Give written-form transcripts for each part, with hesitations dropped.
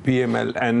PMLN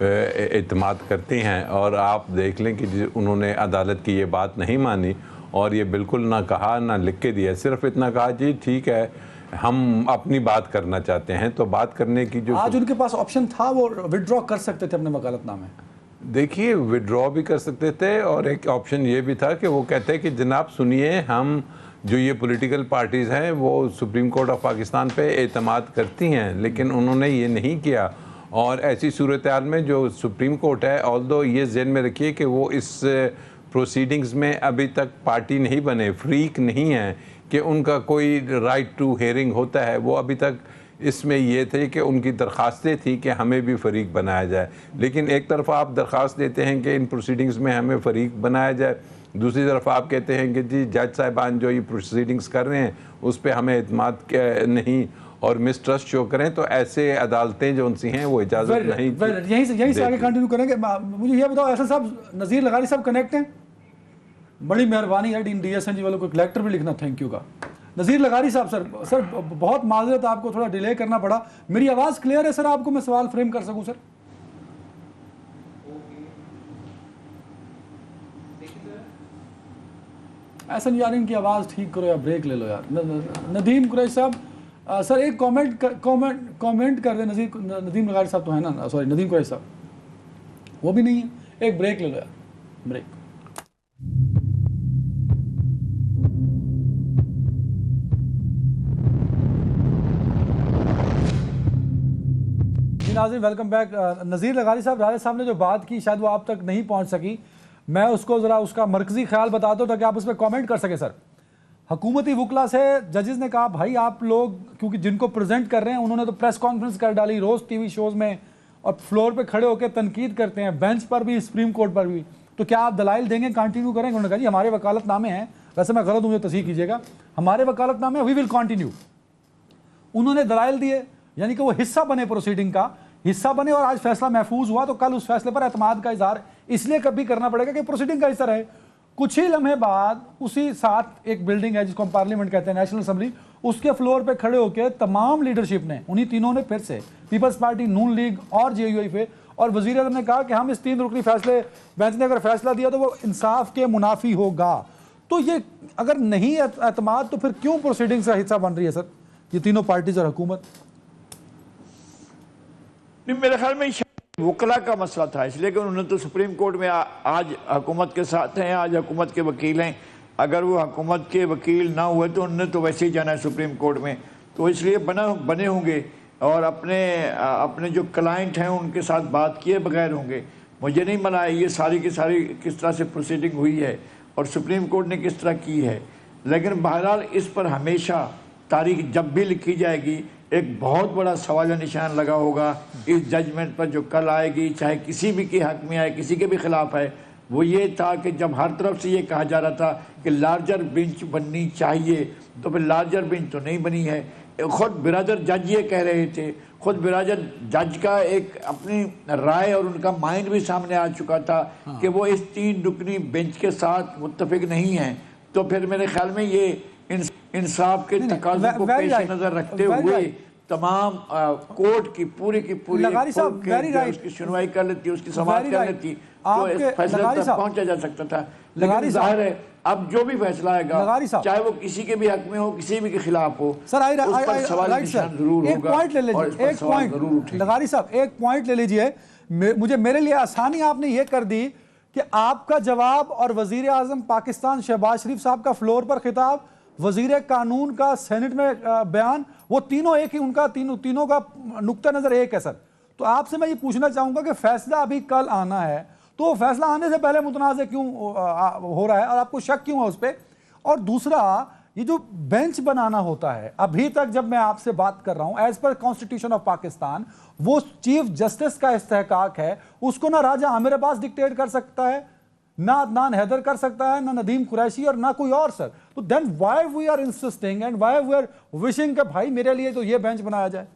اعتماد کرتے ہیں، اور آپ دیکھ لیں کہ انہوں نے عدالت کی یہ بات نہیں مانی اور یہ بالکل نہ کہا نہ لکھ کے دیا، صرف اتنا کہا جی ٹھیک ہے ہم اپنی بات کرنا چاہتے ہیں۔ تو بات کرنے کی جو آج ان کے پاس آپشن تھا، وہ وڈرا کر سکتے تھے اپنے وکالت نامے۔ دیکھیے وڈرا بھی کر سکتے تھے، اور ایک آپشن یہ بھی تھا کہ وہ کہتے کہ جناب سنیے، ہم جو یہ پولیٹیکل پارٹیز ہیں وہ سپریم کورٹ آف پاکستان پہ اعتماد کرتی ہیں، لیکن انہوں نے یہ نہیں کیا۔ اور ایسی صورتحال میں جو سپریم کورٹ ہے، آلدو یہ ذہن میں رکھیے کہ وہ اس پروسیڈنگز میں ابھی تک پارٹی نہیں بنے، فریق نہیں ہیں کہ ان کا کوئی رائٹ ٹو ہیئرنگ ہوتا ہے، وہ ابھی تک اس میں یہ تھے کہ ان کی درخواستیں تھیں کہ ہمیں بھی فریق بنایا جائے۔ لیکن ایک طرف آپ درخواست دیتے ہیں کہ ان پروسیڈنگز میں ہمیں فریق بنایا جائے، دوسری طرف آپ کہتے ہیں کہ جی جج صاحبان جو یہ پروسیڈنگز کر رہے ہیں اس پہ ہمیں اعتماد نہیں اور مسٹرسٹ شو کریں، تو ایسے عدالتیں جو ان سے ہیں وہ اجازت نہیں۔ یہیں سے آگے کنٹینیو کریں گے۔ مجھے یہ بتاؤ ایسا صاحب، نذیر لغاری صاحب کنیکٹ ہیں؟ بڑی مہربانی ہے ڈی ایس این جی والوں کو ایک لیٹر بھی لکھنا تھینک یو کا۔ نذیر لغاری صاحب، سر بہت معذرت، آپ کو تھوڑا ڈیلے کرنا پڑا۔ میری آواز کلیئر ہے سر؟ آپ کو میں سوال فریم کر سکوں سر؟ ایسا نہیں یار، ان کی آواز ٹھیک کرو یا بریک لے لو یار۔ ندیم قریشی صاحب سر ایک کامنٹ کر دیں۔ ندیم لغاری صاحب تو ہے نا، سوری ندیم قریشی صاحب وہ بھی نہیں ہے، ایک بریک لے لو یار، بریک۔ ناظرین ویلکم بیک۔ نذیر لغاری صاحب، راجہ صاحب نے جو بات کی شاید وہ آپ تک نہیں پہنچ سکی، میں اس کو ذرا اس کا مرکزی خیال بتا دو تاکہ آپ اس پہ کامنٹ کر سکیں۔ سر حکومتی وکلا سے ججز نے کہا بھائی آپ لوگ کیونکہ جن کو پریزنٹ کر رہے ہیں انہوں نے تو پریس کانفرنس کر ڈالی، روز ٹی وی شوز میں، اور فلور پہ کھڑے ہو کے تنقید کرتے ہیں، بینچ پر بھی، سپریم کورٹ پر بھی، تو کیا آپ دلائل دیں گے، کنٹینیو کریں گے؟ انہوں نے کہا جی ہمارے وکالت نامے ہیں، ویسے میں غلط ہوں مجھے تصحیح کیجیے گا، ہمارے وکالت نامے وی ول کنٹینیو۔ انہوں نے دلائل دیے، یعنی کہ وہ حصہ بنے، پروسیڈنگ کا حصہ بنے، اور آج فیصلہ محفوظ ہوا تو کل اس فیصلے پر اعتماد کا اظہار اس لیے کبھی کرنا پڑے گا کہ پروسیڈنگ کا حصہ رہے۔ کچھ ہی لمحے بعد اسی ساتھ ایک بلڈنگ ہے جس کو ہم پارلیمنٹ کہتے ہیں، نیشنل اسمبلی، اس کے فلور پہ کھڑے ہو کے تمام لیڈرشپ نے، انہی تینوں نے پھر سے پیپلز پارٹی، نون لیگ اور جے یو آئی پہ، اور وزیر اعظم نے کہا کہ ہم اس 3 رکنی فیصلے بینچ نے اگر فیصلہ دیا تو وہ انصاف کے منافی ہوگا۔ تو یہ اگر نہیں اعتماد تو پھر کیوں پروسیڈنگ کا حصہ بن رہی ہے سر یہ تینوں پارٹیز اور حکومت؟ میرے خیال میں وکلا کا مسئلہ تھا، اس لیے کہ انہوں نے تو سپریم کورٹ میں آج حکومت کے ساتھ ہیں، آج حکومت کے وکیل ہیں، اگر وہ حکومت کے وکیل نہ ہوئے تو انہوں نے تو ویسے ہی جانا ہے سپریم کورٹ میں، تو اس لیے بنے ہوں گے اور اپنے جو کلائنٹ ہیں ان کے ساتھ بات کیے بغیر ہوں گے۔ مجھے نہیں ملا یہ ساری کی ساری کس طرح سے پروسیڈنگ ہوئی ہے اور سپریم کورٹ نے کس طرح کی ہے، لیکن بہرحال اس پر ہمیشہ تاریخ جب بھی لکھی جائے گی ایک بہت بڑا سوال نشان لگا ہوگا اس ججمنٹ پر جو کل آئے گی، چاہے کسی بھی کے حق میں آئے، کسی کے بھی خلاف ہے۔ وہ یہ تھا کہ جب ہر طرف سے یہ کہا جا رہا تھا کہ لارجر بینچ بننی چاہیے، تو پھر لارجر بینچ تو نہیں بنی ہے۔ خود برادر جج یہ کہہ رہے تھے، خود برادر جج کا ایک اپنی رائے اور ان کا مائنڈ بھی سامنے آ چکا تھا کہ وہ اس 3 رکنی بینچ کے ساتھ متفق نہیں ہیں۔ تو پھر میرے خیال میں یہ انصاف کے تقاضوں کو پیش نظر رکھتے ہوئے تمام کورٹ کی پوری اس کی سنوائی کر لیتی، اس کی سماعت کر لیتی تو اس فیصلے تک پہنچا جا سکتا تھا۔ لیکن ظاہر ہے اب جو بھی فیصلہ آئے گا چاہے وہ کسی کے بھی حق میں ہو، کسی بھی کے خلاف ہو، اس پر سوال نشان ضرور ہوگا اور اس پر سوال ضرور اٹھے گا۔ لغاری صاحب ایک پوائنٹ لے لیجئے، میرے لیے آسانی آپ نے یہ کر دی کہ آپ کا جواب اور وزیر اعظم پاکستان شہباز شریف صاحب کا فلور پر خطاب، وزیر قانون کا سینٹ میں بیان، وہ تینوں ایک ہی، ان کا تینوں کا نقطہ نظر ایک ہے سر۔ تو آپ سے میں یہ پوچھنا چاہوں گا کہ فیصلہ ابھی کل آنا ہے تو وہ فیصلہ آنے سے پہلے متنازع کیوں ہو رہا ہے اور آپ کو شک کیوں ہے اس پہ؟ اور دوسرا یہ جو بینچ بنانا ہوتا ہے، ابھی تک جب میں آپ سے بات کر رہا ہوں as per constitution of Pakistan وہ چیف جسٹس کا استحقاق ہے، اس کو نہ راجہ عامر عباس ڈکٹیٹ کر سکتا ہے، نہ عدنان حیدر کر سکتا ہے، نہ ندیم قریشی اور نہ کوئی اور سر۔ تو then why we are insisting and why we are wishing کہ بھائی میرے لیے تو یہ بینچ بنایا جائے؟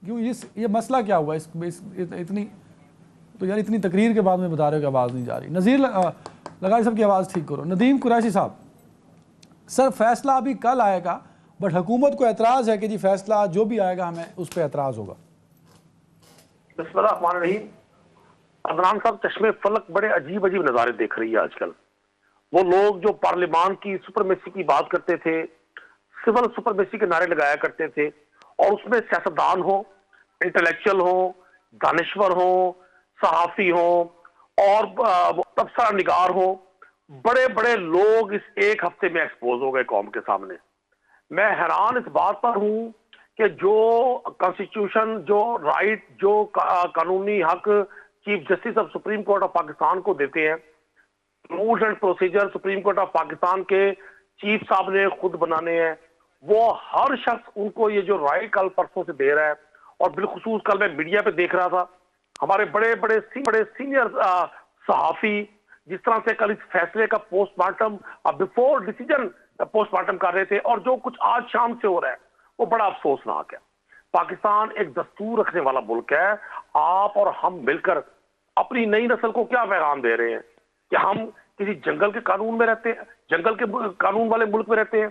کیوں یہ مسئلہ کیا ہوا اتنی تو یار اتنی تقریر کے بعد میں بتا رہے ہو کہ آواز نہیں جا رہی؟ نذیر لغاری صاحب کی آواز ٹھیک کرو. ندیم قریشی صاحب, سر فیصلہ ابھی کل آئے گا بٹ حکومت کو اعتراض ہے کہ جی فیصلہ جو بھی آئے گا ہمیں اس پہ اعتراض ہوگا. بسم اللہ الرحمن الرحیم. عدنان صاحب چشمے فلک بڑے عجیب عجیب نظارے دیکھ رہی ہے آج کل. وہ لوگ جو پارلیمان کی سپرمیسی کی بات کرتے تھے, سول سپرمیسی کے نعرے لگایا کرتے تھے, اور اس میں سیاستدان ہوں, انٹلیکچل ہوں, دانشور ہوں, صحافی ہوں اور تبصرہ نگار ہوں, بڑے بڑے لوگ اس ایک ہفتے میں ایکسپوز ہو گئے قوم کے سامنے. میں حیران اس بات پر ہوں کہ جو کانسٹیٹیوشن, جو رائٹ, جو قانونی حق chief justice of supreme court of Pakistan کو دیتے ہیں, rules and procedure supreme court of Pakistan کے چیف صاحب نے خود بنانے ہیں, وہ ہر شخص ان کو یہ جو رائٹ کل پرسوں سے دے رہا ہے. اور بالخصوص کل میں میڈیا پہ دیکھ رہا تھا ہمارے بڑے بڑے سینئر صحافی جس طرح سے کل اس فیصلے کا post mortem before decision post mortem کر رہے تھے, اور جو کچھ آج شام سے ہو رہا ہے وہ بڑا افسوسناک ہے. پاکستان ایک دستور رکھنے والا ملک ہے. آپ اور ہم مل کر اپنی نئی نسل کو کیا پیغام دے رہے ہیں کہ ہم کسی جنگل کے قانون میں رہتے ہیں, جنگل کے قانون والے ملک میں رہتے ہیں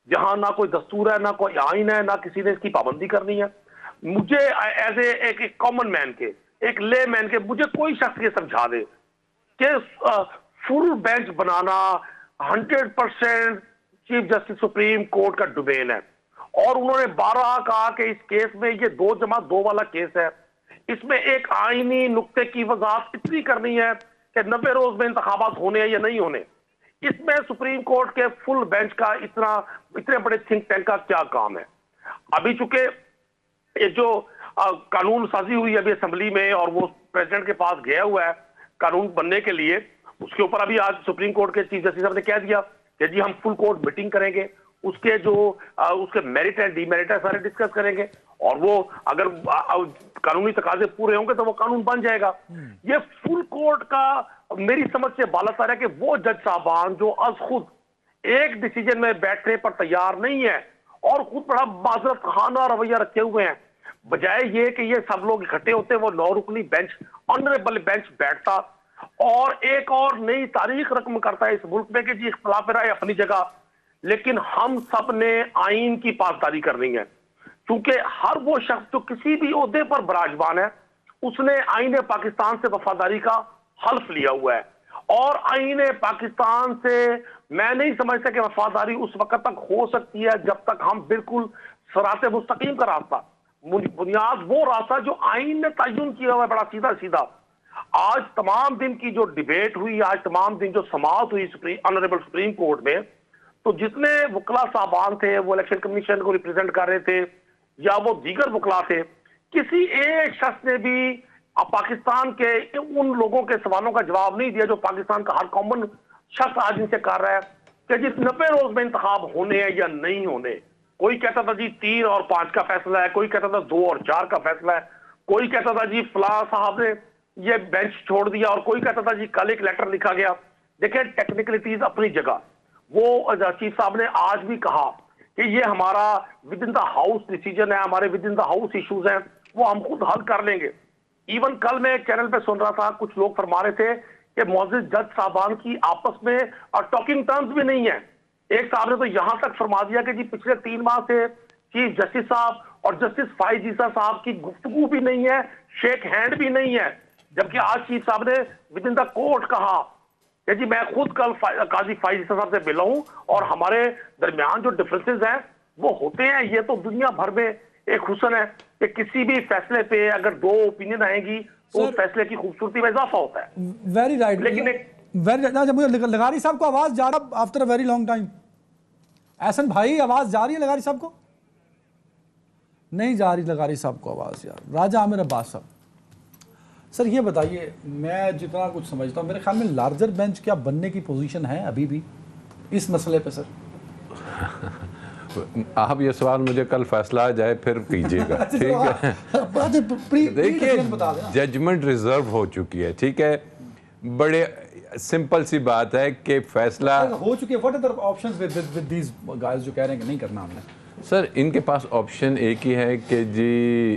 جہاں نہ کوئی دستور ہے, نہ کوئی آئین ہے, نہ کسی نے اس کی پابندی کرنی ہے. مجھے ایز اے ایک کامن مین کے, ایک لے مین کے, مجھے کوئی شخص یہ سمجھا دے کہ فل بینچ بنانا 100% چیف جسٹس سپریم کورٹ کا ڈومین ہے. اور انہوں نے 12 کہا کہ اس کیس میں یہ 2+2 والا کیس ہے, اس میں ایک آئینی نقطے کی وضاحت اتنی کرنی ہے کہ 90 روز میں انتخابات ہونے ہیں یا نہیں ہونے. اس میں سپریم کورٹ کے فل بینچ کا اتنے بڑے تھنک ٹینک کا کیا کام ہے؟ ابھی چونکہ یہ جو قانون سازی ہوئی ابھی اسمبلی میں اور وہ پریزیڈنٹ کے پاس گیا ہوا ہے قانون بننے کے لیے, اس کے اوپر ابھی آج سپریم کورٹ کے چیف جسٹس صاحب نے کہہ دیا کہ جی ہم فل کورٹ میٹنگ کریں گے, اس کے جو اس کے میرٹ ہے ڈی میرٹ ہے سارے ڈسکس کریں گے, اور وہ اگر قانونی تقاضے پورے ہوں گے تو وہ قانون بن جائے گا. یہ فل کورٹ کا میری سمجھ سے بالا تر ہے کہ وہ جج صاحبان جو از خود ایک ڈیسیجن میں بیٹھنے پر تیار نہیں ہے اور خود بڑا معذرت خانہ رویہ رکھے ہوئے ہیں, بجائے یہ کہ یہ سب لوگ اکٹھے ہوتے وہ 9 رکنی بینچ, آنریبل بینچ بیٹھتا اور ایک اور نئی تاریخ رقم کرتا ہے اس ملک میں کہ جی اختلاف رائے اپنی جگہ, لیکن ہم سب نے آئین کی پاسداری کرنی ہے. کیونکہ ہر وہ شخص جو کسی بھی عہدے پر براجمان ہے اس نے آئین پاکستان سے وفاداری کا حلف لیا ہوا ہے, اور آئین پاکستان سے میں نہیں سمجھتا کہ وفاداری اس وقت تک ہو سکتی ہے جب تک ہم بالکل صراط مستقیم کا راستہ, بنیاد وہ راستہ جو آئین نے تعین کیا ہوا ہے بڑا سیدھا سیدھا. آج تمام دن کی جو ڈیبیٹ ہوئی, آج تمام دن جو سماعت ہوئی آنریبل سپریم کورٹ میں, تو جتنے وکلا صاحبان تھے وہ الیکشن کمیشن کو ریپرزینٹ کر رہے تھے یا وہ دیگر وکلا تھے, کسی ایک شخص نے بھی پاکستان کے ان لوگوں کے سوالوں کا جواب نہیں دیا جو پاکستان کا ہر کامن شخص آج ان سے کر رہا ہے کہ جس 90 روز میں انتخاب ہونے ہیں یا نہیں ہونے. کوئی کہتا تھا جی 3 اور 5 کا فیصلہ ہے, کوئی کہتا تھا 2 اور 4 کا فیصلہ ہے, کوئی کہتا تھا جی فلاں صاحب نے یہ بینچ چھوڑ دیا, اور کوئی کہتا تھا جی کل ایک لیٹر لکھا گیا. دیکھیں ٹیکنیکلٹیز اپنی جگہ, وہ چیف صاحب نے آج بھی کہا کہ یہ ہمارا with in the house decision ہے, ہمارے with in the house issues ہیں, وہ ہم خود حل کر لیں گے. ایون کل میں ایک چینل پہ سن رہا تھا کچھ لوگ فرما رہے تھے کہ معزز جج صاحبان کی آپس میں ٹاکنگ ٹرمز بھی نہیں ہیں. ایک صاحب نے تو یہاں تک فرما دیا کہ جی پچھلے 3 ماہ سے چیف جسٹس صاحب اور جسٹس فائز عیسیٰ صاحب کی گفتگو بھی نہیں ہے, شیک ہینڈ بھی نہیں ہے, جبکہ آج چیف صاحب نے ود ان دا کورٹ کہا کہ جی میں خود کل قاضی فائز عیسیٰ صاحب سے ملا ہوں اور ہمارے درمیان جو ڈفرینسز ہیں وہ ہوتے ہیں. یہ تو دنیا بھر میں ایک حسن ہے کہ کسی بھی فیصلے پہ اگر 2 اوپینین آئیں گی تو اس فیصلے کی خوبصورتی میں اضافہ ہوتا ہے. Very right. لیکن مجھے لغاری صاحب کو آواز جا رہا after a very long time. Ahsan بھائی آواز جا رہی ہے لغاری صاحب کو؟ نہیں جا رہی لغاری صاحب کو آواز یار. راجہ عامر عباس صاحب, سر یہ بتائیے, میں جتنا کچھ سمجھتا ہوں میرے خیال میں لارجر بینچ کیا بننے کی پوزیشن ہے ابھی بھی اس مسئلے پہ سر؟ آپ یہ سوال مجھے کل فیصلہ آ جائے پھر کیجیے گا, ٹھیک ہے؟ دیکھیے ججمنٹ ریزرو ہو چکی ہے, ٹھیک ہے, بڑے سمپل سی بات ہے کہ فیصلہ ہو چکی ہے. What are the options with these guys جو کہہ رہے ہیں کہ نہیں کرنا ہم نے؟ سر ان کے پاس آپشن ایک ہی ہے کہ جی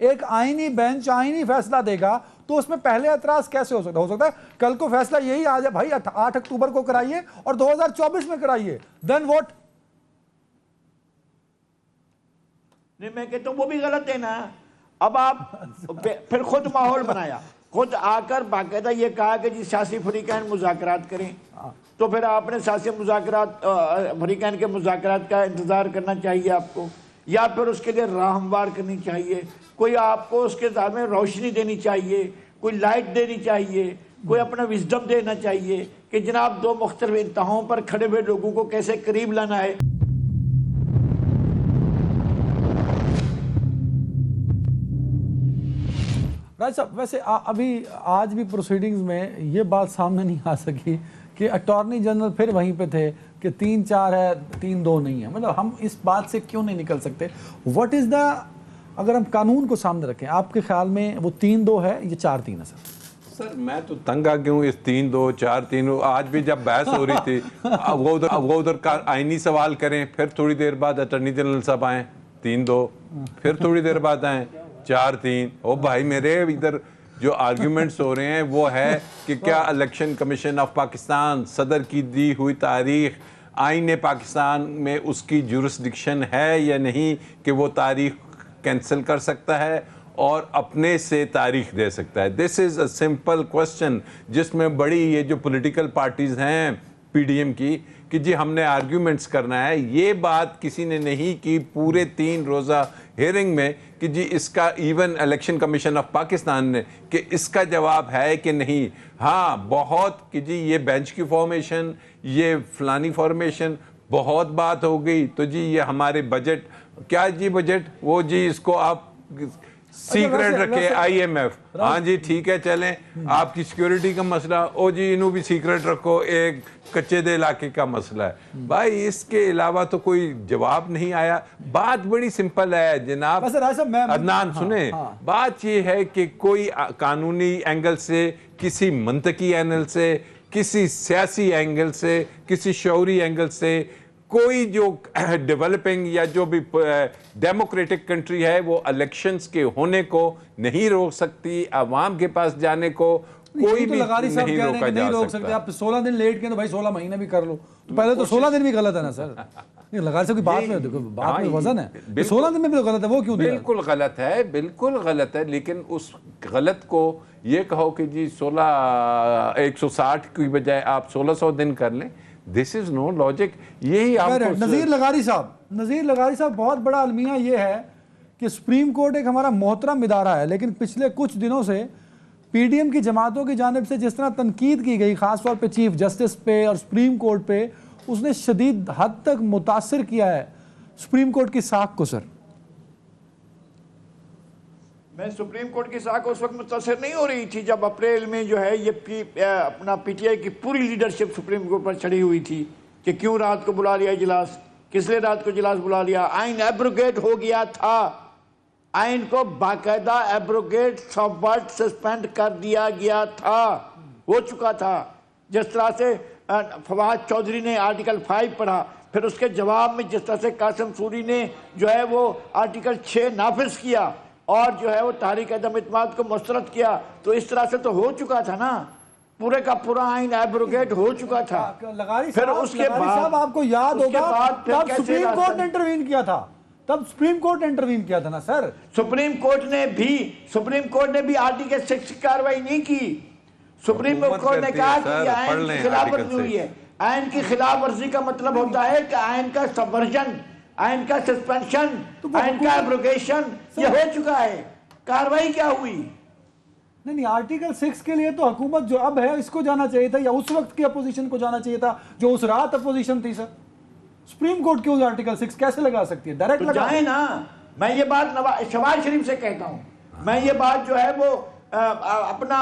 ایک آئینی بینچ آئینی فیصلہ دے گا تو اس میں پہلے اعتراض کیسے ہو سکتا ہے کل کو فیصلہ یہی آ جائے بھائی 8 اکتوبر کو کرائیے اور 2024 میں کرائیے، دین واٹ؟ نہیں میں کہتا ہوں وہ بھی غلط ہے نا. اب آپ پھر خود ماحول بنایا، خود آ کر باقاعدہ یہ کہا کہ جی سیاسی فریقین مذاکرات کریں، تو پھر آپ نے سیاسی مذاکرات فریقین کے مذاکرات کا انتظار کرنا چاہیے آپ کو، یا پھر اس کے لیے راہ ہموار کرنی چاہیے، کوئی آپ کو اس کے سامنے روشنی دینی چاہیے، کوئی لائٹ دینی چاہیے، کوئی اپنا وزڈم دینا چاہیے کہ جناب دو مختلف انتہاؤں پر کھڑے ہوئے لوگوں کو کیسے قریب لانا ہے. راج صاحب ویسے ابھی آج بھی پروسیڈنگز میں یہ بات سامنے نہیں آ سکی کہ اٹارنی جنرل پھر وہیں پہ تھے کہ 3-4 ہے 3-2 نہیں ہے. مطلب ہم اس بات سے کیوں نہیں نکل سکتے؟ واٹ از دا، اگر ہم قانون کو سامنے رکھیں آپ کے خیال میں وہ 3-2 ہے یا 4-3 ہے؟ سر میں تو تنگ آ گیا ہوں اس 3-2 4-3. آج بھی جب بحث ہو رہی تھی وہ ادھر کا آئینی سوال کریں، پھر تھوڑی دیر بعد اٹارنی جنرل صاحب آئیں 3-2، پھر تھوڑی دیر بعد آئیں 4-3. او بھائی میرے ادھر جو آرگیومنٹس ہو رہے ہیں وہ ہے کہ کیا الیکشن کمیشن آف پاکستان صدر کی دی ہوئی تاریخ آئین پاکستان میں اس کی جورسڈکشن ہے یا نہیں کہ وہ تاریخ کینسل کر سکتا ہے اور اپنے سے تاریخ دے سکتا ہے. دس از اے سمپل کوسچن جس میں بڑی یہ جو پولیٹیکل پارٹیز ہیں پی ڈی ایم کی کہ جی ہم نے آرگیومنٹس کرنا ہے. یہ بات کسی نے نہیں کی پورے 3 روزہ ہیئرنگ میں کہ جی اس کا even election commission of Pakistan نے کہ اس کا جواب ہے کہ نہیں. ہاں بہت کہ جی یہ بینچ کی فارمیشن، یہ فلانی فارمیشن، بہت بات ہو گئی. تو جی یہ ہمارے بجٹ کیا جی بجٹ وہ جی اس کو آپ سیکرٹ رکھے آئی ایم ایف. ہاں جی ٹھیک ہے چلیں. آپ کی سیکیورٹی کا مسئلہ او جی انہوں بھی سیکرٹ رکھو، ایک کچے دے علاقے کا مسئلہ ہے. بھائی اس کے علاوہ تو کوئی جواب نہیں آیا. بات بڑی سمپل ہے جناب عدنان سنیں. بات یہ ہے کہ کوئی قانونی اینگل سے، کسی منطقی اینگل سے، کسی سیاسی اینگل سے، کسی شعوری اینگل سے کوئی جو ڈیولپنگ یا جو بھی ڈیموکریٹک کنٹری ہے وہ الیکشنز کے ہونے کو نہیں روک سکتی. عوام کے پاس جانے کو کوئی بھی نہیں روکا جا سکتا. آپ 16 دن لیٹ کہیں تو بھائی 16 مہینے بھی کر لو. تو پہلے تو 16 دن بھی غلط ہے نا سر. لغاری صاحب کی بات میں دیکھو بات میں وزن ہے. 16 دن میں بھی غلط ہے، وہ کیوں دیا؟ بالکل غلط ہے، بالکل غلط ہے. لیکن اس غلط کو یہ کہو کہ جی 160 کی بجائے آپ 1600 دن کر لیں. This is no logic. یہی آپ کو نذیر لغاری صاحب بہت بڑا المیہ یہ ہے کہ سپریم کورٹ ایک ہمارا محترم ادارہ ہے، لیکن پچھلے کچھ دنوں سے پی ڈی ایم کی جماعتوں کی جانب سے جس طرح تنقید کی گئی خاص طور پہ چیف جسٹس پہ اور سپریم کورٹ پہ، اس نے شدید حد تک متاثر کیا ہے سپریم کورٹ کی ساکھ کو. سر میں سپریم کورٹ کی ساکھ اس وقت متاثر نہیں ہو رہی تھی جب اپریل میں جو ہے یہ اپنا پی ٹی آئی کی پوری لیڈرشپ سپریم کورٹ پر چڑھی ہوئی تھی کہ کیوں رات کو بلا لیا اجلاس، کس لیے رات کو اجلاس بلا لیا. آئین ایبروگیٹ ہو گیا تھا، آئین کو باقاعدہ ایبروگیٹ سبورٹ سسپینڈ کر دیا گیا تھا، ہو چکا تھا. جس طرح سے فواد چودھری نے آرٹیکل 5 پڑھا، پھر اس کے جواب میں جس طرح سے قاسم سوری نے جو ہے وہ آرٹیکل 6 نافذ کیا اور جو ہے وہ تحریک عدم اعتماد کو مسترد کیا، تو اس طرح سے تو ہو چکا تھا نا، پورے کا پورا آئین ایبروگیٹ ہو چکا تھا. پھر اس کے بعد آپ کو یاد ہوگا تب سپریم کورٹ نے انٹروین کیا تھا، نا سر. سپریم کورٹ نے بھی آرٹیکل 6 کی کاروائی نہیں کی. سپریم کورٹ نے کہا کہ آئین کی خلاف ورزی ہوئی ہے. آئین کی خلاف ورزی کا مطلب ہوتا ہے کہ آئین کا سبورجن، آئین کا سسپینشن، آئین کا ایبروگیشن یہ ہو چکا ہے. کاروائی کیا ہوئی؟ نہیں آرٹیکل 6 کے لیے تو حکومت جو اب ہے اس کو جانا چاہیے تھا یا اس وقت کی اپوزیشن کو جانا چاہیے تھا جو اس رات اپوزیشن تھی. سر سپریم کورٹ کیوں آرٹیکل 6 کیسے لگا سکتی ہے؟ ڈائریکٹ لگا جائیں نا. میں یہ بات شہباز شریف سے کہتا ہوں، میں یہ بات جو ہے وہ اپنا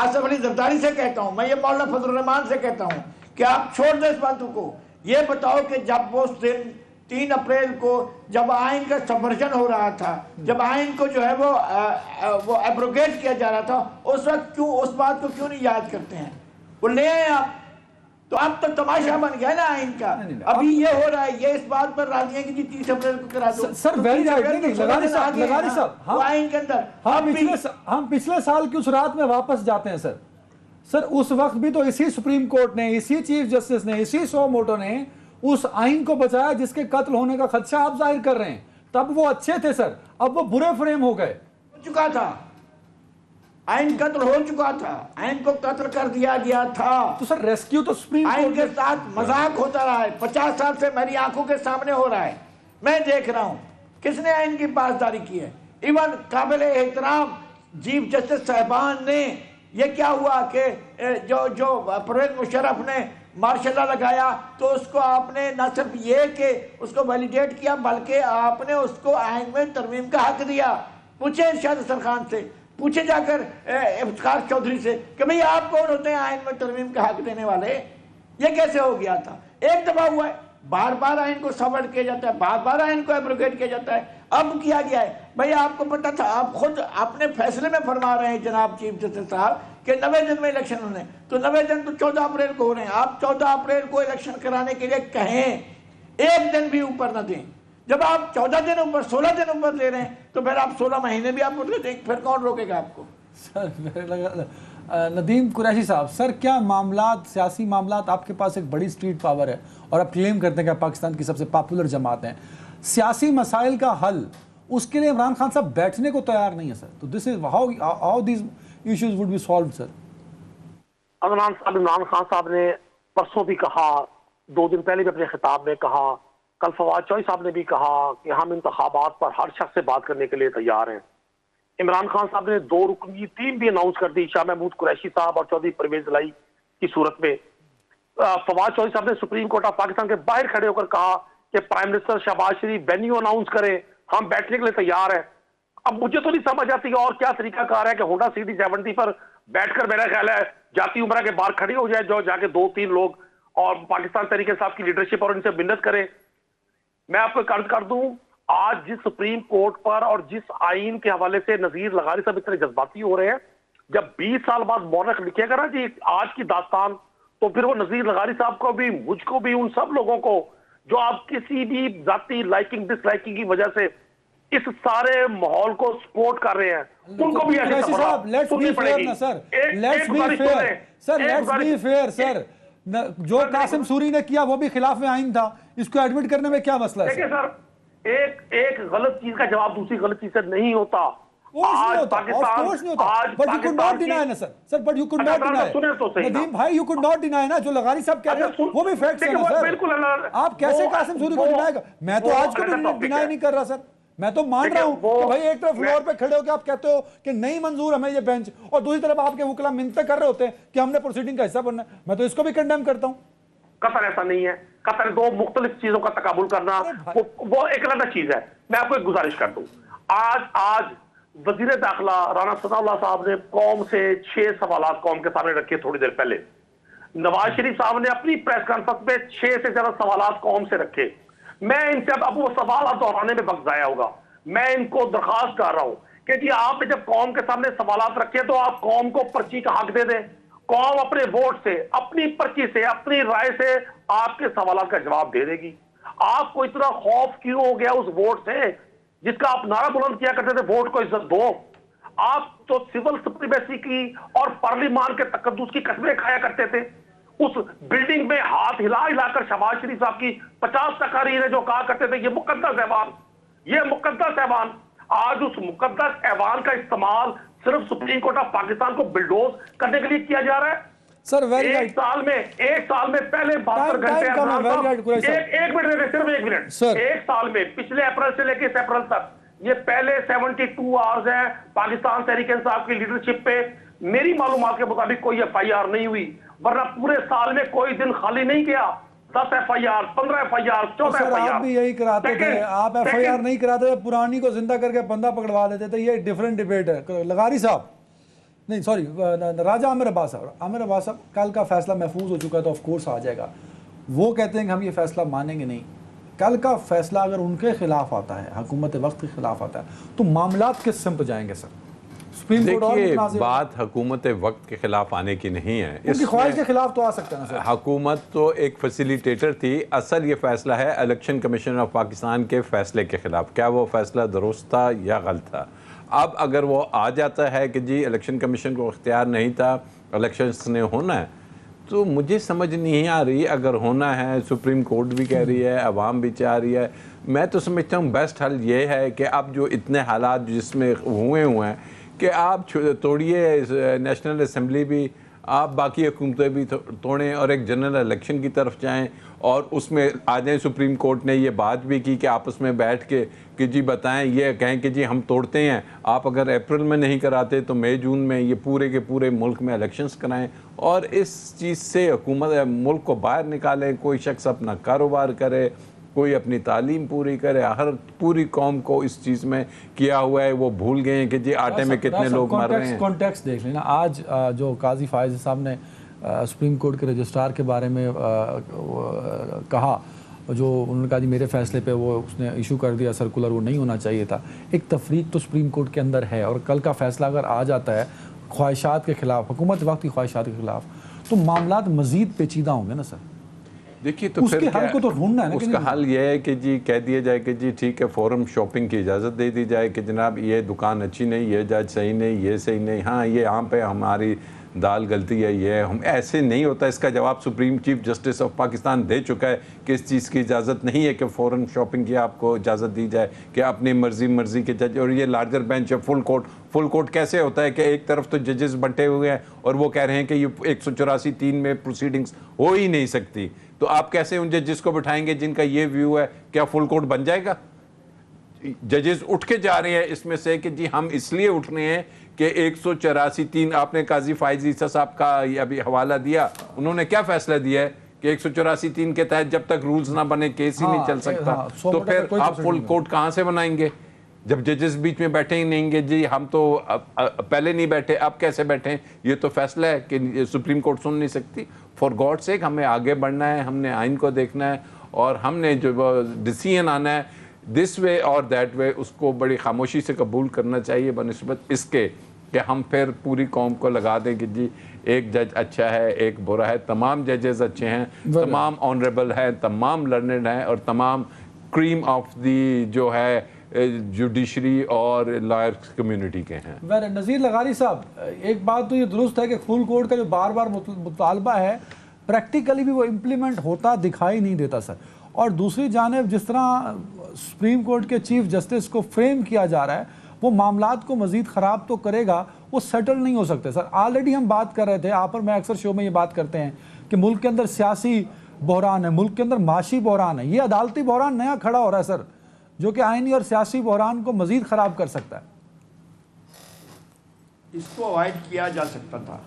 آصف علی زرداری سے کہتا ہوں، میں یہ مولانا فضل الرحمان سے کہتا ہوں کہ آپ چھوڑ دیں اس باتوں کو. یہ بتاؤ کہ جب وہ دن 3 اپریل کو جب آئین کا سبورجن ہو رہا تھا، جب آئین کو جو ہے وہ ایبروگیٹ کیا جا رہا تھا، اس وقت کیوں اس بات کو کیوں نہیں یاد کرتے ہیں؟ وہ لے آئے آپ. تو اب تو تماشا بن گیا نا آئین کا. ابھی یہ ہو رہا ہے, یہ اس بات پر راضی ہیں کہ جی 30 اپریل کو کرا دو. سر ویری رائٹ. لغاری صاحب آئین کے اندر ہم پچھلے سال کی اس رات میں واپس جاتے ہیں سر. سر اس وقت بھی تو اسی سپریم کورٹ نے, اسی چیف جسٹس نے, اسی سو موٹو نے اس آئین کو بچایا جس کے قتل ہونے کا خدشہ آپ ظاہر کر رہے ہیں. تب وہ اچھے تھے سر, اب وہ برے فریم ہو گئے. ہو چکا تھا, آئین قتل ہو چکا تھا, آئین کو قتل کر دیا گیا تھا. تو سر ریسکیو تو سپریم آئین کے ساتھ مذاق ہوتا رہا ہے, 50 سال سے میری آنکھوں کے سامنے ہو رہا ہے, میں دیکھ رہا ہوں کس نے آئین کی پاسداری کی ہے. ایون قابل احترام چیف جسٹس صاحبان نے, یہ کیا ہوا کہ جو پرویز مشرف نے مارشل لا لگایا تو اس کو آپ نے نہ صرف یہ کہ اس کو ویلیڈیٹ کیا بلکہ آپ نے اس کو آئین میں ترمیم کا حق دیا. پوچھیں ارشاد حسن خان سے, پوچھیں جا کر افتخار چودھری سے کہ بھئی آپ کون ہوتے ہیں آئین میں ترمیم کا حق دینے والے. یہ کیسے ہو گیا تھا؟ ایک دفعہ ہوا ہے, بار بار آئین کو سبورٹ کیا جاتا ہے, بار بار آئین کو ایبروگیٹ کیا جاتا ہے. اب کیا گیا ہے بھئی, آپ کو پتا تھا, آپ خود اپنے فیصلے میں فرما رہے ہیں جناب چیف جسٹس صاحب کہ 90 دن میں الیکشن ہونے, تو 90 دن تو 14 اپریل کو ہو رہے ہیں. آپ 14 اپریل کو الیکشن کرانے کے لیے کہیں, ایک دن بھی اوپر نہ دیں. جب آپ 14 دن اوپر 16 دن اوپر دے رہے ہیں تو پھر آپ 16 مہینے بھی آپ کو دیں, پھر کون روکے گا آپ کو؟ سر میرے لگا ندیم قریشی صاحب, سر کیا معاملات, سیاسی معاملات, آپ کے پاس ایک بڑی سٹریٹ پاور ہے اور آپ کلیم کرتے ہیں کہ آپ پاکستان کی سب سے پاپولر جماعت ہیں, سیاسی مسائل کا حل اس کے لیے عمران خان صاحب بیٹھنے کو تیار نہیں ہے سر. تو this is how these issues would be solved sir. Imran Khan صاحب نے پرسوں بھی کہا, 2 دن پہلے بھی اپنے خطاب میں کہا, کل فواد چوہدری صاحب نے بھی کہا کہ ہم انتخابات پر ہر شخص سے بات کرنے کے لیے تیار ہیں. عمران خان صاحب نے 2 رکنی ٹیم بھی اناؤنس کر دی, شاہ محمود قریشی صاحب اور چودھری پرویز الہی کی صورت میں. فواد چوہدری صاحب نے سپریم کورٹ آف پاکستان کے باہر کھڑے ہو کر کہا کہ پرائم منسٹر شہباز شریف وینیو اناؤنس کریں, ہم بیٹھنے کے لیے تیار ہیں. اب مجھے تو نہیں سمجھ آتی اور کیا طریقہ کار ہے کہ ہونڈا سیڈی 70 پر بیٹھ کر میرا خیال ہے جاتی عمرہ کے باہر کھڑی ہو جائے, جو جا کے 2-3 لوگ اور پاکستان تحریک انصاف کی لیڈرشپ اور ان سے منت کریں. میں آپ کو عرض کر دوں, آج جس سپریم کورٹ پر اور جس آئین کے حوالے سے نذیر لغاری صاحب اتنے جذباتی ہو رہے ہیں, جب 20 سال بعد مورخ لکھے گا نا جی آج کی داستان, تو پھر وہ نذیر لغاری صاحب کو بھی, مجھ کو بھی, ان سب لوگوں کو جو آپ کسی بھی ذاتی لائکنگ ڈس لائکنگ کی وجہ سے اس سارے ماحول کو سپورٹ کر رہے ہیں, ان کو بھی ایسے سننی پڑے گی. سر جو قاسم سوری نے کیا وہ بھی خلاف آئین تھا, اس کو ایڈمٹ کرنے میں کیا مسئلہ ہے؟ دیکھیں سر, ایک غلط چیز کا جواب دوسری غلط چیز سے نہیں ہوتا. آج پاکستان, ندیم بھائی you could not deny نا, جو لغاری صاحب کہہ رہے ہیں وہ بھی فیکٹس ہیں سر. آپ کیسے قاسم سوری کو ڈینائی کر, میں تو آج کو بھی ڈینائی نہیں کر رہا سر. میں تو مان رہا ہوں کہ بھائی ایک طرف فلور پہ کھڑے ہو کے آپ کہتے ہو کہ نہیں منظور ہمیں یہ بینچ, اور دوسری طرف آپ کے وکلا منتیں کر رہے ہوتے ہیں کہ ہم نے پروسیڈنگ کا حصہ بننا ہے. میں تو اس کو بھی کنڈیم کرتا ہوں. قطر ایسا نہیں ہے, قطر 2 مختلف چیزوں کا تقابل کرنا وہ ایک علیحدہ چیز ہے. میں آپ کو ایک گزارش کر دوں, آج وزیر داخلہ رانا ثناء اللہ صاحب نے قوم سے 6 سوالات قوم کے سامنے رکھے تھوڑی دیر پہلے. نواز شریف صاحب نے اپنی پریس کانفرنس میں 6 سے زیادہ سوالات قوم سے رکھے. میں ان سے اب وہ سوالات دہرانے میں وقت ضائع ہوگا. میں ان کو درخواست کر رہا ہوں کہ جی آپ نے جب قوم کے سامنے سوالات رکھے تو آپ قوم کو پرچی کا حق دے دیں. قوم اپنے ووٹ سے, اپنی پرچی سے, اپنی رائے سے آپ کے سوالات کا جواب دے دے گی. آپ کو اتنا خوف کیوں ہو گیا اس ووٹ سے جس کا آپ نعرہ بلند کیا کرتے تھے ووٹ کو عزت دو؟ آپ تو سول سپریمیسی کی اور پارلیمان کے تقدس کی قسمیں کھایا کرتے تھے. اس بلڈنگ میں ہاتھ ہلا کر شہباز شریف صاحب کی 50 تقاریر جو کہا کرتے تھے یہ مقدس ایوان, یہ مقدس ایوان, آج اس مقدس ایوان کا استعمال صرف سپریم کورٹ آف پاکستان کو بلڈوز کرنے کے لیے کیا جا رہا ہے. سر ایک سال میں پہلے 72 گھنٹے, ایک منٹ, ایک سال میں پچھلے اپریل سے لے کے اس اپریل تک یہ پہلے 72 آورز ہیں پاکستان تحریک انصاف کی لیڈرشپ پہ. میری معلومات کے مطابق کوئی FIR نہیں ہوئی, ورنہ پورے سال میں کوئی دن خالی نہیں گیا. 10 FIR, 15 FIR, 14 FIR. آپ بھی یہی کراتے تھے, آپ FIR نہیں کراتے تھے, پرانی کو زندہ کر کے بندہ پکڑوا دیتے تھے. یہ ڈیفرنٹ ڈیبیٹ ہے. لغاری صاحب نہیں, سوری, راجہ عامر عباس صاحب, کل کا فیصلہ محفوظ ہو چکا ہے تو آف کورس آ جائے گا. وہ کہتے ہیں کہ ہم یہ فیصلہ مانیں گے نہیں. کل کا فیصلہ اگر ان کے خلاف آتا ہے, حکومت وقت کے خلاف آتا ہے, تو معاملات کس سمت جائیں گے سر؟ سپریم کورٹ اور دیکھیے متنازع بات حکومت وقت کے خلاف آنے کی نہیں ہے، ان کی خواہش کے خلاف تو آ سکتا ہے نا سر. حکومت تو ایک فیسیلیٹیٹر تھی. اصل یہ فیصلہ ہے الیکشن کمیشن آف پاکستان کے فیصلے کے خلاف. کیا وہ فیصلہ درست تھا یا غلط تھا؟ اب اگر وہ آ جاتا ہے کہ جی الیکشن کمیشن کو اختیار نہیں تھا، الیکشنز نے ہونا ہے، تو مجھے سمجھ نہیں آ رہی. اگر ہونا ہے، سپریم کورٹ بھی کہہ رہی ہے، عوام بھی چاہ رہی ہے، میں تو سمجھتا ہوں بیسٹ حل یہ ہے کہ اب جو اتنے حالات جس میں ہوئے ہیں کہ آپ توڑیے نیشنل اسمبلی بھی، آپ باقی حکومتیں بھی توڑیں اور ایک جنرل الیکشن کی طرف جائیں اور اس میں آ جائیں. سپریم کورٹ نے یہ بات بھی کی کہ آپس میں بیٹھ کے کہ جی بتائیں، یہ کہیں کہ جی ہم توڑتے ہیں، آپ اگر اپریل میں نہیں کراتے تو مئی جون میں یہ پورے کے پورے ملک میں الیکشنز کرائیں اور اس چیز سے حکومت ملک کو باہر نکالیں. کوئی شخص اپنا کاروبار کرے، کوئی اپنی تعلیم پوری کرے. ہر پوری قوم کو اس چیز میں کیا ہوا ہے، وہ بھول گئے ہیں کہ جی آٹے میں کتنے لوگ مر رہے ہیں. کانٹیکسٹ دیکھ لینا. آج جو قاضی فائز صاحب نے سپریم کورٹ کے رجسٹرار کے بارے میں کہا، جو انہوں نے کہا جی میرے فیصلے پہ وہ اس نے ایشو کر دیا سرکولر، وہ نہیں ہونا چاہیے تھا. ایک تفریق تو سپریم کورٹ کے اندر ہے اور کل کا فیصلہ اگر آ جاتا ہے خواہشات کے خلاف، حکومت وقت کی خواہشات کے خلاف، تو معاملات مزید پیچیدہ ہوں گے نا سر. دیکھیے تو اس کے حل کو تو ڈھونڈنا ہے نا. اس کا حل یہ ہے کہ جی کہہ دیا جائے کہ جی ٹھیک ہے، فورم شاپنگ کی اجازت دے دی جائے کہ جناب یہ دکان اچھی نہیں، یہ جج صحیح نہیں، یہ صحیح نہیں، ہاں یہ یہاں پہ ہماری دال غلطی ہے، یہ ہم ایسے نہیں ہوتا. اس کا جواب supreme chief justice of Pakistan دے چکا ہے کہ اس چیز کی اجازت نہیں ہے کہ فوراً شاپنگ کی آپ کو اجازت دی جائے کہ اپنی مرضی کے جج. اور یہ لارجر بینچ ہے، فل کورٹ کیسے ہوتا ہے کہ ایک طرف تو ججز بنٹے ہوئے ہیں اور وہ کہہ رہے ہیں کہ یہ 184(3) میں پروسیڈنگز ہو ہی نہیں سکتی. تو آپ کیسے ان ججز کو بٹھائیں گے جن کا یہ ویو ہے؟ کیا فل کورٹ بن جائے گا؟ ججز اٹھ کے جا رہے ہیں اس میں سے کہ جی ہم اس لیے اٹھ رہے ہیں کہ 184(3) آپ نے قاضی فائز عیسیٰ صاحب کا ابھی حوالہ دیا، انہوں نے کیا فیصلہ دیا ہے کہ 184(3) کے تحت جب تک رولز نہ بنے کیس ہی نہیں چل سکتا. تو پھر آپ فل کورٹ کہاں سے بنائیں گے جب ججز بیچ میں بیٹھے ہی نہیں گے؟ جی ہم تو پہلے نہیں بیٹھے، اب کیسے بیٹھیں؟ یہ تو فیصلہ ہے کہ سپریم کورٹ سن نہیں سکتی. فار گاڈ سیک ہمیں آگے بڑھنا ہے، ہم نے آئین کو دیکھنا ہے اور ہم نے جو ڈیسیژن آنا ہے دس وے اور دیٹ وے، اس کو بڑی خاموشی سے قبول کرنا چاہیے بنسبت اس کے کہ ہم پھر پوری قوم کو لگا دیں کہ جی ایک جج اچھا ہے، ایک برا ہے. تمام ججز اچھے ہیں، تمام آنریبل ہیں، تمام لرنڈ ہیں اور تمام کریم آف دی جو ہے جوڈیشری اور لائر کمیونٹی کے ہیں. نذیر لغاری صاحب، ایک بات تو یہ درست ہے کہ فل کورٹ کا جو بار بار مطالبہ ہے پریکٹیکلی بھی وہ امپلیمنٹ ہوتا دکھائی نہیں دیتا سر. اور دوسری جانب جس طرح سپریم کورٹ کے چیف جسٹس کو فریم کیا جا رہا ہے، وہ معاملات کو مزید خراب تو کرے گا، وہ سیٹل نہیں ہو سکتے سر. آلریڈی ہم بات کر رہے تھے، آپ اور میں اکثر شو میں یہ بات کرتے ہیں کہ ملک کے اندر سیاسی بحران ہے، ملک کے اندر معاشی بحران ہے. یہ عدالتی بحران نیا کھڑا ہو رہا ہے سر، جو کہ آئینی اور سیاسی بحران کو مزید خراب کر سکتا ہے. اس کو اوائڈ کیا جا سکتا تھا،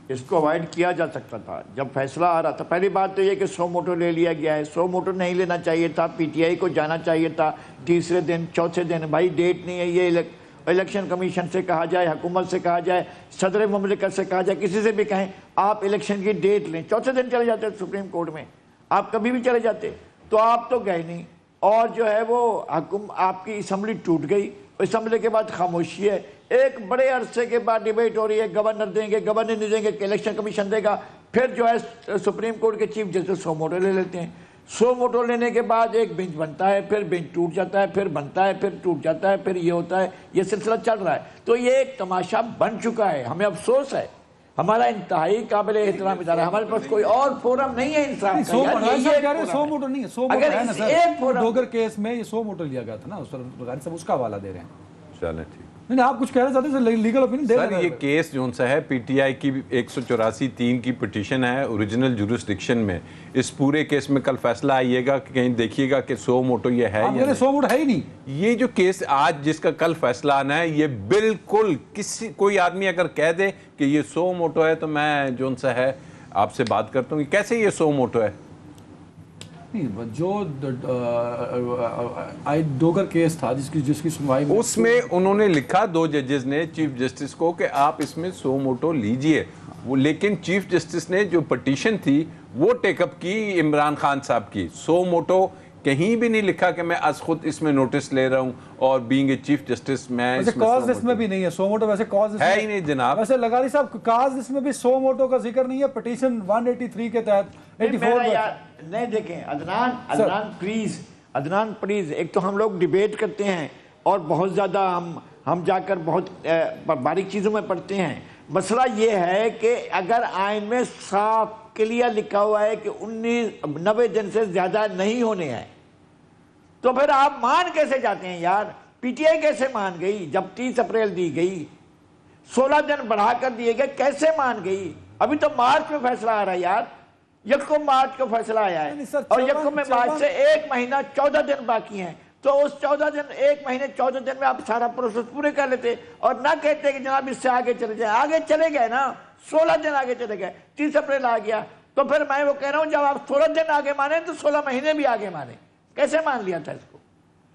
اس کو اوائڈ کیا جا سکتا تھا جب فیصلہ آ رہا تھا. پہلی بات تو یہ کہ 100 موٹو لے لیا گیا ہے. 100 موٹو نہیں لینا چاہیے تھا، پی ٹی آئی کو جانا چاہیے تھا تیسرے دن، چوتھے دن. بھائی ڈیٹ نہیں ہے، یہ الیکشن کمیشن سے کہا جائے، حکومت سے کہا جائے، صدر مملکت سے کہا جائے، کسی سے بھی کہیں آپ الیکشن کی ڈیٹ لیں. چوتھے دن چلے جاتے سپریم کورٹ میں، آپ کبھی بھی چلے جاتے. تو آپ تو گئے نہیں. اور جو ہے وہ آپ کی اسمبلی ٹوٹ گئی. اسمبلی کے بعد خاموشی ہے. ایک بڑے عرصے کے بعد ڈیبیٹ ہو رہی ہے، گورنر دیں گے، گورنر نہیں دیں گے کہ الیکشن کمیشن دے گا. پھر جو ہے سپریم کورٹ کے چیف جسٹس 100 موٹو لے لیتے ہیں. 100 موٹو لینے کے بعد ایک بینچ بنتا ہے، پھر بینچ ٹوٹ جاتا ہے، پھر بنتا ہے، پھر ٹوٹ جاتا ہے، پھر یہ ہوتا ہے. یہ سلسلہ چل رہا ہے. تو یہ ایک تماشا بن چکا ہے. ہمیں افسوس ہے، ہمارا انتہائی قابل احترام ادارہ ہے. ہمارے پاس کوئی اور فورم نہیں ہے انصاف کا. 100 موٹو نہیں ہے، 100 موٹو ہے نا سر. ڈوگر کیس میں یہ 100 موٹو لیا گیا تھا نا، اس پر لغاری صاحب اس کا حوالہ دے رہے ہیں. چلیں ٹھیک. نہیں آپ کچھ کہہ رہے تھے سر، لیگل اوپینین دے رہے ہیں. سر یہ کیس جو سا ہے پی ٹی آئی کی 184(3) کی پٹیشن ہے اوریجنل جورسڈکشن میں. اس پورے کیس میں کل فیصلہ آئیے گا کہ کہیں دیکھیے گا کہ 100 موٹو یہ ہے یا نہیں. 100 موٹو ہے ہی نہیں. یہ جو کیس آج جس کا کل فیصلہ آنا ہے، یہ بالکل کوئی آدمی اگر کہہ دے کہ یہ 100 موٹو ہے تو میں جو سا ہے آپ سے بات کرتا ہوں کیسے یہ 100 موٹو ہے. جو ڈوگر کیس تھا جس کی سنوائی اس میں انہوں نے لکھا 2 ججز نے چیف جسٹس کو کہ آپ اس میں 100 موٹو لیجئے. لیکن چیف جسٹس نے جو پٹیشن تھی وہ ٹیک اپ کی عمران خان صاحب کی. 100 موٹو کہیں بھی نہیں لکھا کہ میں از خود اس میں نوٹس لے رہا ہوں اور بینگ اے چیف جسٹس میں ویسے کاز لسٹ میں بھی نہیں ہے سو موٹو، ویسے کاز لسٹ ہے ہی نہیں جناب. ویسے لغاری صاحب کاز لسٹ میں بھی سو موٹو کا ذکر نہیں ہے، پٹیشن 183 کے تحت 84 نہیں دیکھیں عدنان پلیز ایک تو ہم لوگ ڈیبیٹ کرتے ہیں اور بہت زیادہ ہم جا کر بہت باریک چیزوں میں پڑھتے ہیں. مسئلہ یہ ہے کہ اگر آئین میں صاف کلیئر لکھا ہوا ہے کہ 90 دن سے زیادہ نہیں ہونے ہیں تو پھر آپ مان کیسے جاتے ہیں یار؟ پی ٹی آئی کیسے مان گئی جب 30 اپریل دی گئی، 16 دن بڑھا کر دیے گئے، کیسے مان گئی؟ ابھی تو مارچ میں فیصلہ آ رہا ہے یار، یکم مارچ کو فیصلہ آیا ہے اور یکم مارچ سے 1 مہینہ 14 دن باقی ہیں. تو اس 14 دن 1 مہینے 14 دن میں آپ سارا پروسیس پورے کر لیتے اور نہ کہتے کہ جناب اس سے آگے چلے جائیں. آگے چلے گئے نا، 16 دن آگے چلے گئے، 30 اپریل آ گیا. تو پھر میں وہ کہہ رہا ہوں جب آپ 16 دن آگے مانیں تو 16 مہینے بھی آگے مانیں. کیسے مان لیا تھا اس کو؟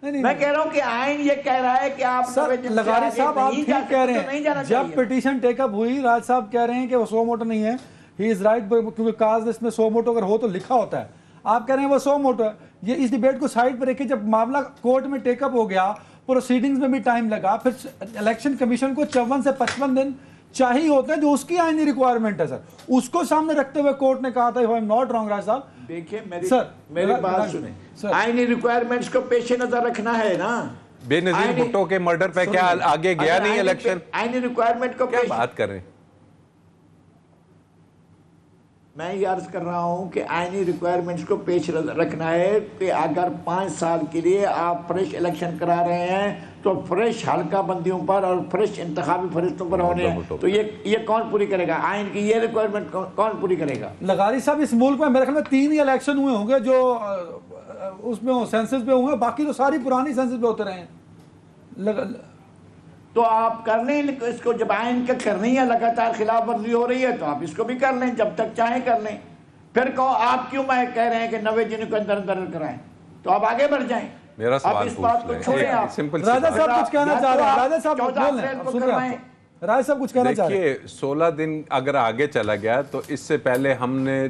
میں کہہ رہا ہوں کہ آئین یہ کہہ رہا ہے کہ آپ لغاری صاحب آپ ٹھیک کہہ رہے ہیں. جب پٹیشن ٹیک اپ ہوئی راج صاحب کہہ رہے ہیں کہ وہ سو موٹو نہیں ہے، ہی از رائٹ، کیونکہ کاز لسٹ میں سو موٹو اگر ہو تو لکھا ہوتا ہے. آپ کہہ رہے ہیں وہ سو موٹو ہے. یہ اس ڈیبیٹ کو سائڈ پر رکھے، جب معاملہ کورٹ میں ٹیک اپ ہو گیا، پروسیڈنگز میں بھی ٹائم لگا، پھر الیکشن کمیشن کو 54 سے 55 دن چاہیے ہوتے ہیں جو اس کی آئینی ریکوائرمنٹ ہے. سر اس کو سامنے رکھتے ہوئے کورٹ نے کہا تھا if I'm not wrong راج صاحب، دیکھیں میری بات سنیں، آئینی ریکوائرمنٹس کو پیش نظر رکھنا ہے نا. بے نظیر بھٹو کے مرڈر پہ کیا آگے گیا نہیں الیکشن؟ آئینی ریکوائرمنٹ کو کیا بات کر رہے ہیں؟ میں یہ عرض کر رہا ہوں کہ آئینی ریکوائرمنٹس کو پیش رکھنا ہے کہ اگر 5 سال کے لیے آپ فریش الیکشن کرا رہے ہیں تو فریش حلقہ بندیوں پر اور فریش انتخابی فہرستوں پر ہونے ہیں. تو یہ کون پوری کرے گا؟ آئین کی یہ ریکوائرمنٹ کون پوری کرے گا؟ لغاری صاحب اس ملک میں میرے خیال میں 3 ہی الیکشن ہوئے ہوں گے جو اس میں سینسس پہ ہوئے، باقی تو ساری پرانی سینسس پہ ہوتے رہے ہیں. تو آپ کر لیں اس کو، جب آئین کا کرنی ہے لگاتار خلاف ورزی ہو رہی ہے تو آپ اس کو بھی کر لیں، جب تک چاہیں کر لیں. پھر آپ کیوں میں کہہ رہے ہیں کہ 90 دن کو اندر اندر کرائیں؟ تو آپ آگے بڑھ جائیں. میرا سوال اس بات کو چھوڑیں. آپ راجہ صاحب کچھ کہنا چاہ رہے ہیں، راجہ صاحب راجہ صاحب کچھ کہنا چاہ رہے ہیں. دیکھیے 16 دن اگر آگے چلا گیا تو اس سے پہلے ہم نے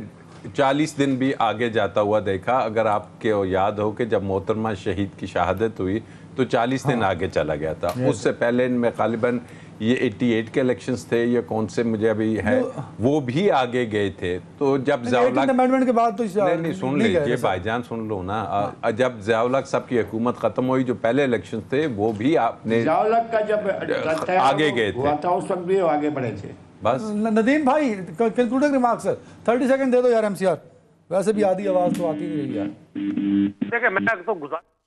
40 دن بھی آگے جاتا ہوا دیکھا. اگر آپ کو یاد ہو کہ جب محترمہ شہید کی شہادت ہوئی تو 40 دن آگے چلا گیا تھا. اس سے پہلے ان میں غالباً یہ 88 کے الیکشنز تھے یا کون سے مجھے ابھی ہے، وہ بھی آگے گئے تھے. تو جب ضیاء امینڈمنٹ کے بعد تو نہیں سن لیجیے بھائی جان، سن لو نا. جب ضیاء الحق صاحب کی حکومت ختم ہوئی، جو پہلے الیکشنز تھے وہ بھی آپ نے ضیاء الحق کا جب آگے گئے تھے اس وقت بھی آگے بڑھے تھے. بس ندیم بھائی کنکلوڈنگ ریمارکس سر 30 سیکنڈ دے دو یار. ایم سی آر ویسے بھی آدھی آواز تو آتی نہیں رہی یار. دیکھیں میں تو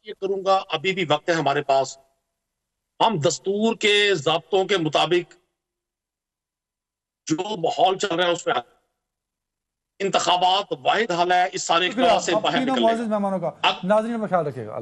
یہ کروں گا، ابھی بھی وقت ہے ہمارے پاس. ہم دستور کے ضابطوں کے مطابق جو ماحول چل رہا ہے اس پہ انتخابات واحد حل ہے اس سارے اقدار سے باہر نکلنے کا. مہمانوں کا ناظرین میں خیال رکھیے گا.